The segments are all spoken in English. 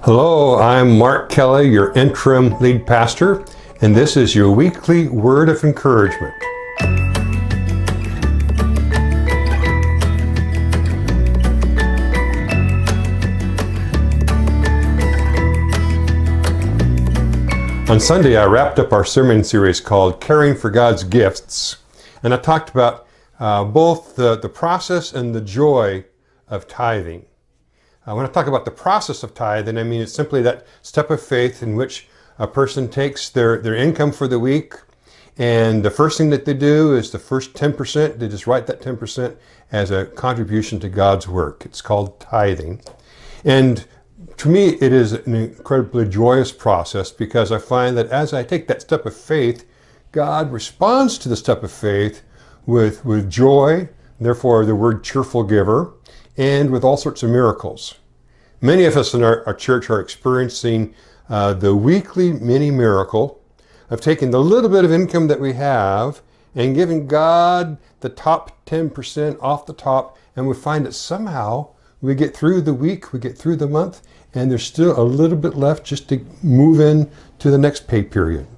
Hello, I'm Mark Kelly, your interim lead pastor, and this is your weekly word of encouragement. On Sunday, I wrapped up our sermon series called Caring for God's Gifts, and I talked about both the process and the joy of tithing. When I talk about the process of tithing, I mean it's simply that step of faith in which a person takes their income for the week, and the first thing that they do is the first 10%, they just write that 10% as a contribution to God's work. It's called tithing. And to me, it is an incredibly joyous process because I find that as I take that step of faith, God responds to the step of faith with joy, therefore the word cheerful giver, and with all sorts of miracles. Many of us in our church are experiencing the weekly mini miracle of taking the little bit of income that we have and giving God the top 10% off the top, and we find that somehow we get through the week, we get through the month, and there's still a little bit left just to move in to the next pay period.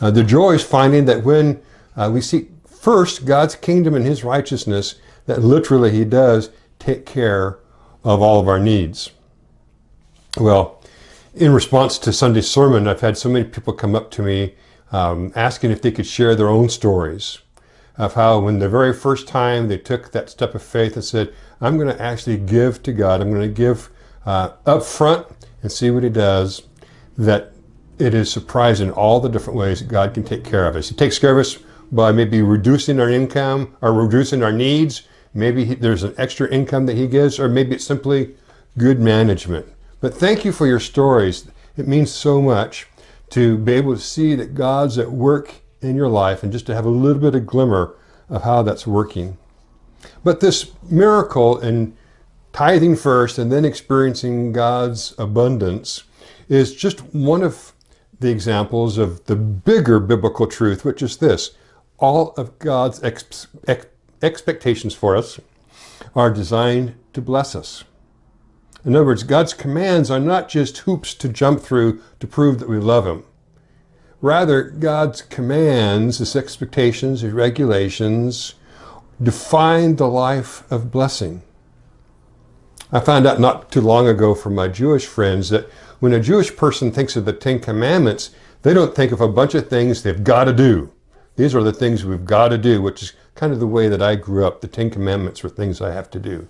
The joy is finding that when we seek first God's kingdom and His righteousness, that literally He does take care of all of our needs. Well, in response to Sunday's sermon, I've had so many people come up to me asking if they could share their own stories of how when the very first time they took that step of faith and said, I'm going to actually give to God, I'm going to give up front and see what He does, that it is surprising all the different ways that God can take care of us. He takes care of us by maybe reducing our income or reducing our needs. Maybe there's an extra income that He gives, or maybe it's simply good management. But thank you for your stories. It means so much to be able to see that God's at work in your life and just to have a little bit of glimmer of how that's working. But this miracle in tithing first and then experiencing God's abundance is just one of the examples of the bigger biblical truth, which is this: all of God's expectations for us are designed to bless us. In other words, God's commands are not just hoops to jump through to prove that we love Him. Rather, God's commands, His expectations, His regulations, define the life of blessing. I found out not too long ago from my Jewish friends that when a Jewish person thinks of the Ten Commandments, they don't think of a bunch of things they've got to do. These are the things we've got to do, which is kind of the way that I grew up. The Ten Commandments were things I have to do.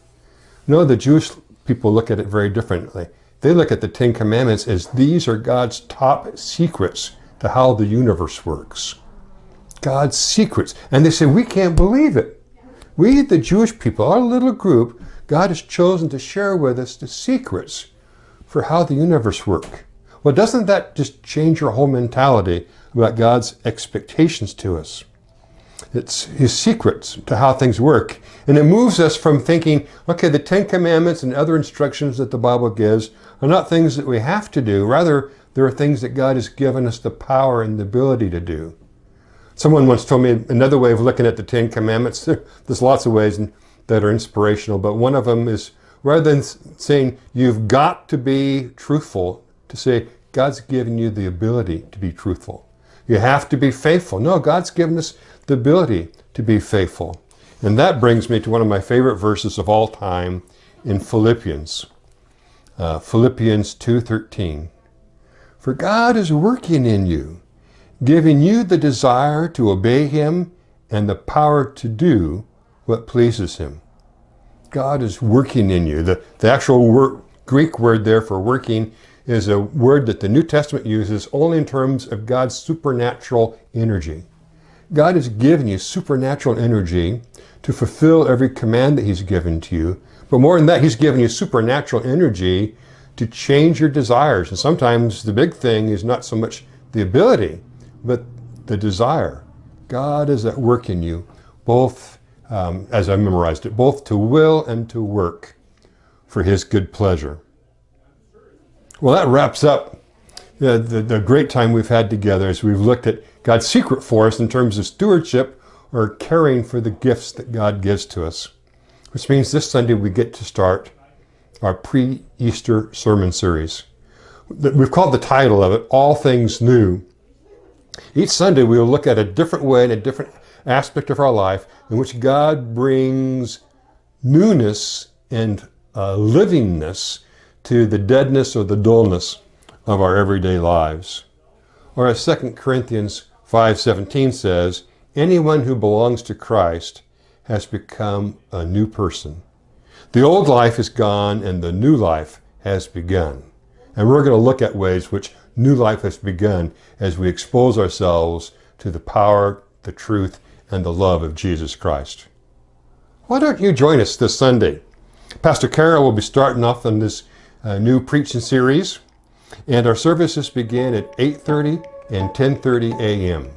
No, the Jewish people look at it very differently. They look at the Ten Commandments as these are God's top secrets to how the universe works. God's secrets. And they say, we can't believe it. We, the Jewish people, our little group, God has chosen to share with us the secrets for how the universe works. Well, doesn't that just change your whole mentality about God's expectations to us? It's His secrets to how things work. And it moves us from thinking, okay, the Ten Commandments and other instructions that the Bible gives are not things that we have to do. Rather, there are things that God has given us the power and the ability to do. Someone once told me another way of looking at the Ten Commandments. There's lots of ways that are inspirational, but one of them is, rather than saying you've got to be truthful, to say God's given you the ability to be truthful. You have to be faithful. No, God's given us the ability to be faithful. And that brings me to one of my favorite verses of all time in Philippians. Philippians 2:13. For God is working in you, giving you the desire to obey Him and the power to do what pleases Him. God is working in you. The actual Greek word there for working is a word that the New Testament uses only in terms of God's supernatural energy. God has given you supernatural energy to fulfill every command that He's given to you. But more than that, He's given you supernatural energy to change your desires. And sometimes the big thing is not so much the ability, but the desire. God is at work in you, both, as I memorized it, both to will and to work for His good pleasure. Well, that wraps up the great time we've had together as we've looked at God's secret for us in terms of stewardship or caring for the gifts that God gives to us. Which means this Sunday we get to start our pre-Easter sermon series. We've called the title of it, All Things New. Each Sunday we will look at a different way and a different aspect of our life in which God brings newness and livingness to the deadness or the dullness of our everyday lives. Or as 2 Corinthians 5:17 says, anyone who belongs to Christ has become a new person. The old life is gone and the new life has begun. And we're going to look at ways which new life has begun as we expose ourselves to the power, the truth, and the love of Jesus Christ. Why don't you join us this Sunday? Pastor Carol will be starting off on this new preaching series, and our services begin at 8:30 and 10:30 a.m.